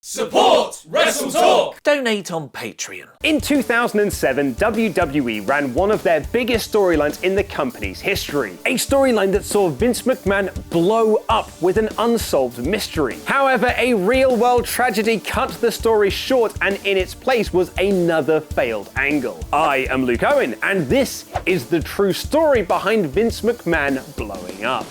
Support WrestleTalk! Donate on Patreon. In 2007, WWE ran one of their biggest storylines in the company's history. A storyline that saw Vince McMahon blow up with an unsolved mystery. However, a real-world tragedy cut the story short, and in its place was another failed angle. I am Luke Owen, and this is the true story behind Vince McMahon blowing up.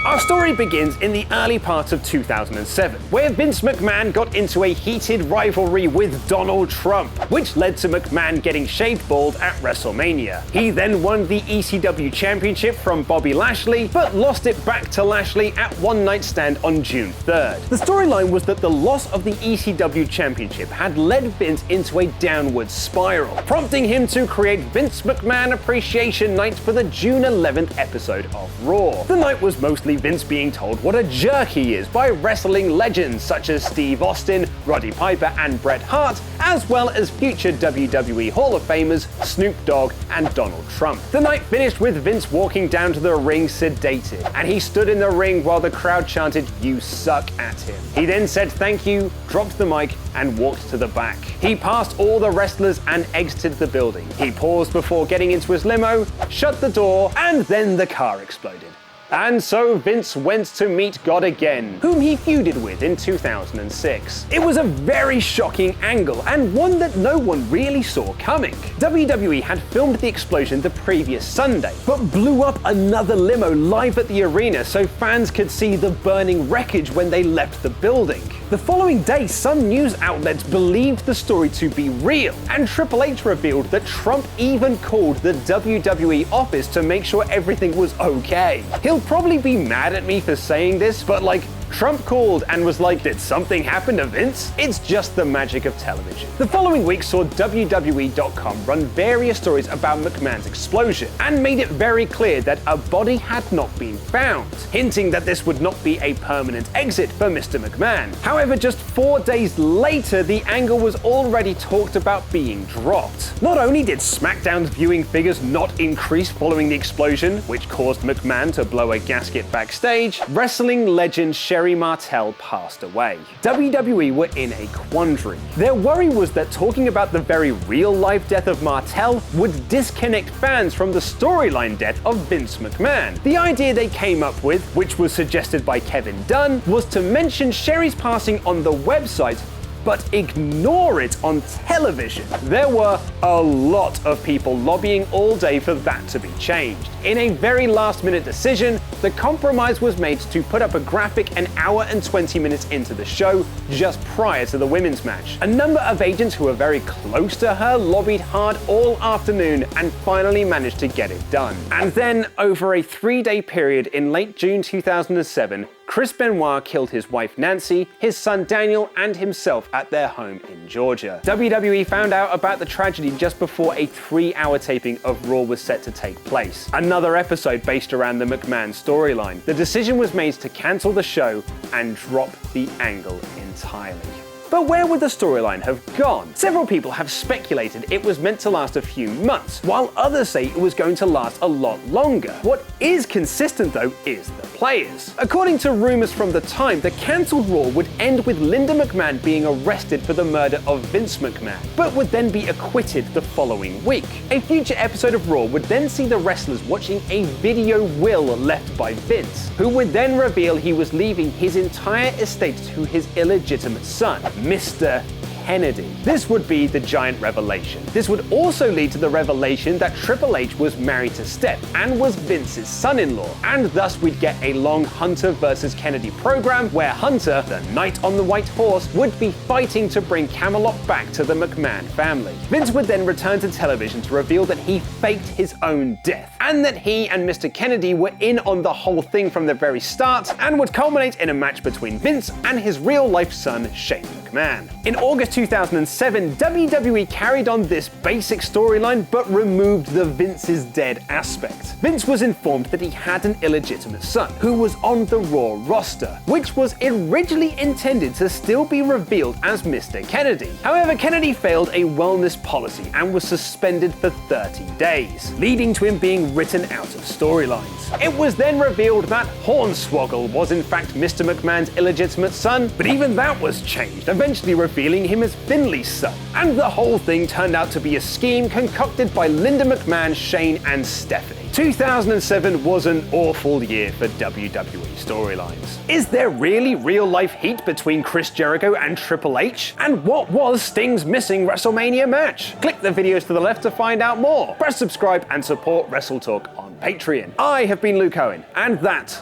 Our story begins in the early part of 2007, where Vince McMahon got into a heated rivalry with Donald Trump, which led to McMahon getting shaved bald at WrestleMania. He then won the ECW Championship from Bobby Lashley, but lost it back to Lashley at One Night Stand on June 3rd. The storyline was that the loss of the ECW Championship had led Vince into a downward spiral, prompting him to create Vince McMahon Appreciation Night for the June 11th episode of Raw. The night was mostly Vince being told what a jerk he is by wrestling legends such as Steve Austin, Roddy Piper, and Bret Hart, as well as future WWE Hall of Famers Snoop Dogg and Donald Trump. The night finished with Vince walking down to the ring sedated, and he stood in the ring while the crowd chanted "You suck" at him. He then said thank you, dropped the mic, and walked to the back. He passed all the wrestlers and exited the building. He paused before getting into his limo, shut the door, and then the car exploded. And so Vince went to meet God again, whom he feuded with in 2006. It was a very shocking angle, and one that no one really saw coming. WWE had filmed the explosion the previous Sunday, but blew up another limo live at the arena so fans could see the burning wreckage when they left the building. The following day, some news outlets believed the story to be real, and Triple H revealed that Trump even called the WWE office to make sure everything was okay. He'll probably be mad at me for saying this, but Trump called and was like, did something happen to Vince? It's just the magic of television. The following week saw WWE.com run various stories about McMahon's explosion and made it very clear that a body had not been found, hinting that this would not be a permanent exit for Mr. McMahon. However, just 4 days later, the angle was already talked about being dropped. Not only did SmackDown's viewing figures not increase following the explosion, which caused McMahon to blow a gasket backstage, wrestling legend Sherry Martel passed away. WWE were in a quandary. Their worry was that talking about the very real-life death of Martel would disconnect fans from the storyline death of Vince McMahon. The idea they came up with, which was suggested by Kevin Dunn, was to mention Sherry's passing on the website, but ignore it on television. There were a lot of people lobbying all day for that to be changed. In a very last-minute decision, the compromise was made to put up a graphic an hour and 20 minutes into the show, just prior to the women's match. A number of agents who were very close to her lobbied hard all afternoon and finally managed to get it done. And then, over a 3-day period in late June 2007, Chris Benoit killed his wife Nancy, his son Daniel, and himself at their home in Georgia. WWE found out about the tragedy just before a 3-hour taping of Raw was set to take place. Another episode based around the McMahon storyline. The decision was made to cancel the show and drop the angle entirely. But where would the storyline have gone? Several people have speculated it was meant to last a few months, while others say it was going to last a lot longer. What is consistent though is the players. According to rumors from the time, the cancelled Raw would end with Linda McMahon being arrested for the murder of Vince McMahon, but would then be acquitted the following week. A future episode of Raw would then see the wrestlers watching a video will left by Vince, who would then reveal he was leaving his entire estate to his illegitimate son, Mr. Kennedy. This would be the giant revelation. This would also lead to the revelation that Triple H was married to Steph and was Vince's son-in-law, and thus we'd get a long Hunter versus Kennedy program where Hunter, the knight on the white horse, would be fighting to bring Camelot back to the McMahon family. Vince would then return to television to reveal that he faked his own death, and that he and Mr. Kennedy were in on the whole thing from the very start, and would culminate in a match between Vince and his real-life son, Shane McMahon. In August 2007, WWE carried on this basic storyline but removed the Vince is dead aspect. Vince was informed that he had an illegitimate son who was on the Raw roster, which was originally intended to still be revealed as Mr. Kennedy. However, Kennedy failed a wellness policy and was suspended for 30 days, leading to him being written out of storylines. It was then revealed that Hornswoggle was in fact Mr. McMahon's illegitimate son, but even that was changed, eventually revealing him as Finley's son. And the whole thing turned out to be a scheme concocted by Linda McMahon, Shane, and Stephanie. 2007 was an awful year for WWE storylines. Is there really real-life heat between Chris Jericho and Triple H? And what was Sting's missing WrestleMania match? Click the videos to the left to find out more. Press subscribe and support WrestleTalk on Patreon. I have been Luke Owen, and that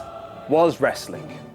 was wrestling.